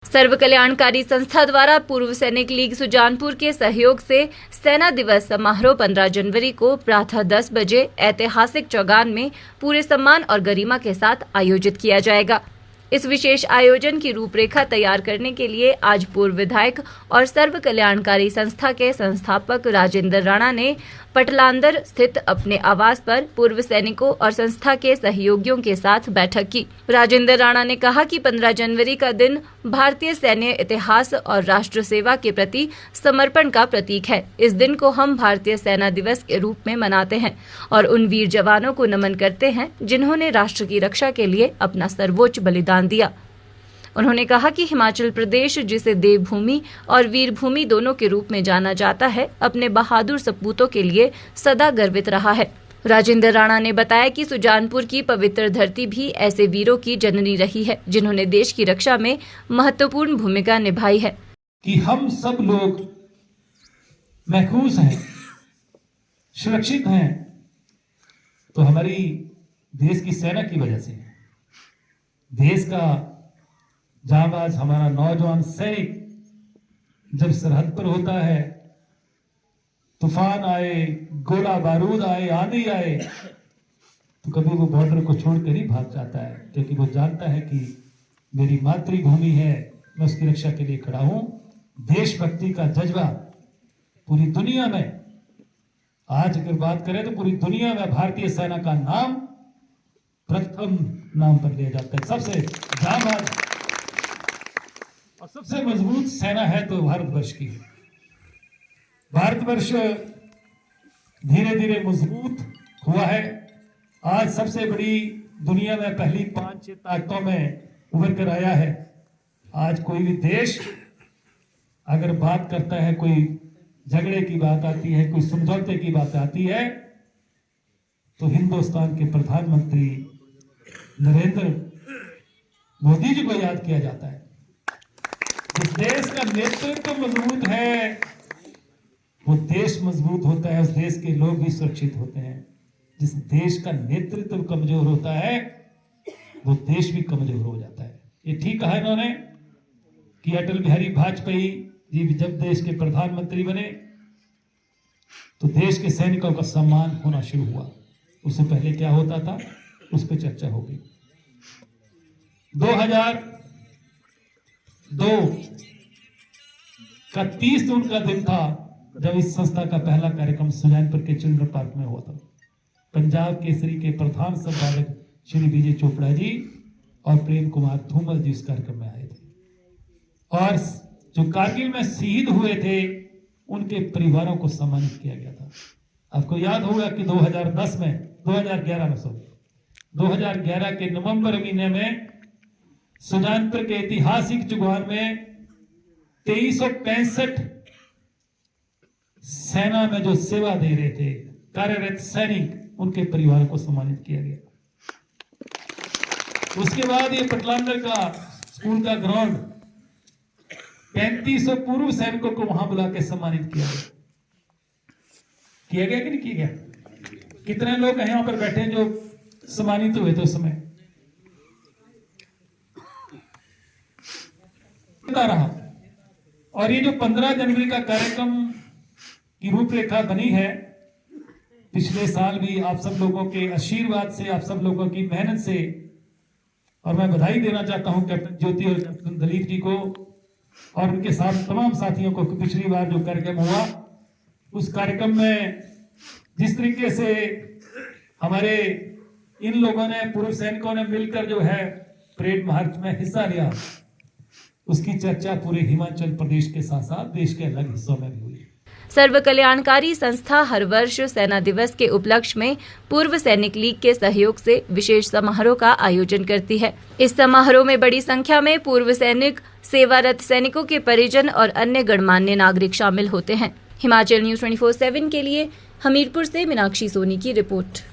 सर्व कल्याणकारी संस्था द्वारा पूर्व सैनिक लीग सुजानपुर के सहयोग से सेना दिवस समारोह 15 जनवरी को प्रातः 10 बजे ऐतिहासिक चौगान में पूरे सम्मान और गरिमा के साथ आयोजित किया जाएगा। इस विशेष आयोजन की रूपरेखा तैयार करने के लिए आज पूर्व विधायक और सर्व कल्याणकारी संस्था के संस्थापक राजेंद्र राणा ने पटलांदर स्थित अपने आवास पर पूर्व सैनिकों और संस्था के सहयोगियों के साथ बैठक की। राजेंद्र राणा ने कहा कि 15 जनवरी का दिन भारतीय सैन्य इतिहास और राष्ट्र सेवा के प्रति समर्पण का प्रतीक है। इस दिन को हम भारतीय सेना दिवस के रूप में मनाते हैं और उन वीर जवानों को नमन करते हैं जिन्होंने राष्ट्र की रक्षा के लिए अपना सर्वोच्च बलिदान दिया। उन्होंने कहा कि हिमाचल प्रदेश, जिसे देवभूमि और वीरभूमि दोनों के रूप में जाना जाता है, अपने बहादुर सपूतों के लिए सदा गर्वित रहा है। राजेंद्र राणा ने बताया कि सुजानपुर की पवित्र धरती भी ऐसे वीरों की जननी रही है जिन्होंने देश की रक्षा में महत्वपूर्ण भूमिका निभाई है। कि हम सब लोग महफूज हैं, सुरक्षित हैं, तो हमारी देश की सेना की वजह से। देश का जांबाज हमारा नौजवान सैनिक जब सरहद पर होता है, तूफान आए, गोला बारूद आए, आंधी आए, तो कभी वो बॉर्डर को छोड़कर ही भाग जाता है, क्योंकि वो जानता है कि मेरी मातृभूमि है, मैं उसकी रक्षा के लिए खड़ा हूं। देशभक्ति का जज्बा पूरी दुनिया में, आज अगर बात करें तो पूरी दुनिया में भारतीय सेना का नाम प्रथम नाम पर लिया जाता है। सबसे जांबाज और सबसे मजबूत सेना है तो भारतवर्ष की। भारतवर्ष धीरे धीरे मजबूत हुआ है। आज सबसे बड़ी दुनिया में पहली 5-6 ताकतों में उभर कर आया है। आज कोई भी देश अगर बात करता है, कोई झगड़े की बात आती है, कोई समझौते की बात आती है, तो हिंदुस्तान के प्रधानमंत्री नरेंद्र मोदी जी को याद किया जाता है। जिस देश का नेतृत्व मजबूत है, वो देश मजबूत होता है, उस देश के लोग भी सुरक्षित होते हैं। जिस देश का नेतृत्व कमजोर होता है, वो देश भी कमजोर हो जाता है। ये ठीक कहा इन्होंने कि अटल बिहारी वाजपेयी जी जब देश के प्रधानमंत्री बने तो देश के सैनिकों का सम्मान होना शुरू हुआ। उससे पहले क्या होता था, उस पर चर्चा होगी। 2002 का 30 जून का दिन था जब इस संस्था का पहला कार्यक्रम सुजानपुर के चिल्ड्रन पार्क में हुआ था। पंजाब केसरी के प्रधान संपादक श्री विजय चोपड़ा जी और प्रेम कुमार धूमल जी इस कार्यक्रम में आए थे, और जो कारगिल में शहीद हुए थे उनके परिवारों को सम्मानित किया गया था। आपको याद होगा कि 2011 के नवंबर महीने में सुजानपुर के ऐतिहासिक चौगान में 2365 सेना में जो सेवा दे रहे थे कार्यरत सैनिक, उनके परिवारों को सम्मानित किया गया। उसके बाद ये पटलांदर का स्कूल का ग्राउंड 3500 पूर्व सैनिकों को वहां बुला के सम्मानित किया गया। किया गया कि नहीं किया गया? कितने लोग हैं यहां पर बैठे जो सम्मानित हुए थे उस समय? रहा। और ये जो 15 जनवरी का कार्यक्रम की रूपरेखा बनी है, पिछले साल भी आप सब लोगों के आशीर्वाद से, आप सब लोगों की मेहनत से, और मैं बधाई देना चाहता हूं कैप्टन ज्योति और कैप्टन दलीप जी को और उनके साथ तमाम साथियों को। पिछली बार जो कार्यक्रम हुआ, उस कार्यक्रम में जिस तरीके से हमारे इन लोगों ने, पूर्व सैनिकों ने मिलकर जो है परेड मार्च में हिस्सा लिया, उसकी चर्चा पूरे हिमाचल प्रदेश के साथ साथ देश के अलग हिस्सों में भी हुई। सर्व कल्याणकारी संस्था हर वर्ष सेना दिवस के उपलक्ष्य में पूर्व सैनिक लीग के सहयोग से विशेष समारोह का आयोजन करती है। इस समारोह में बड़ी संख्या में पूर्व सैनिक, सेवारत सैनिकों के परिजन और अन्य गणमान्य नागरिक शामिल होते हैं। हिमाचल न्यूज़ 24/7 के लिए हमीरपुर से मीनाक्षी सोनी की रिपोर्ट।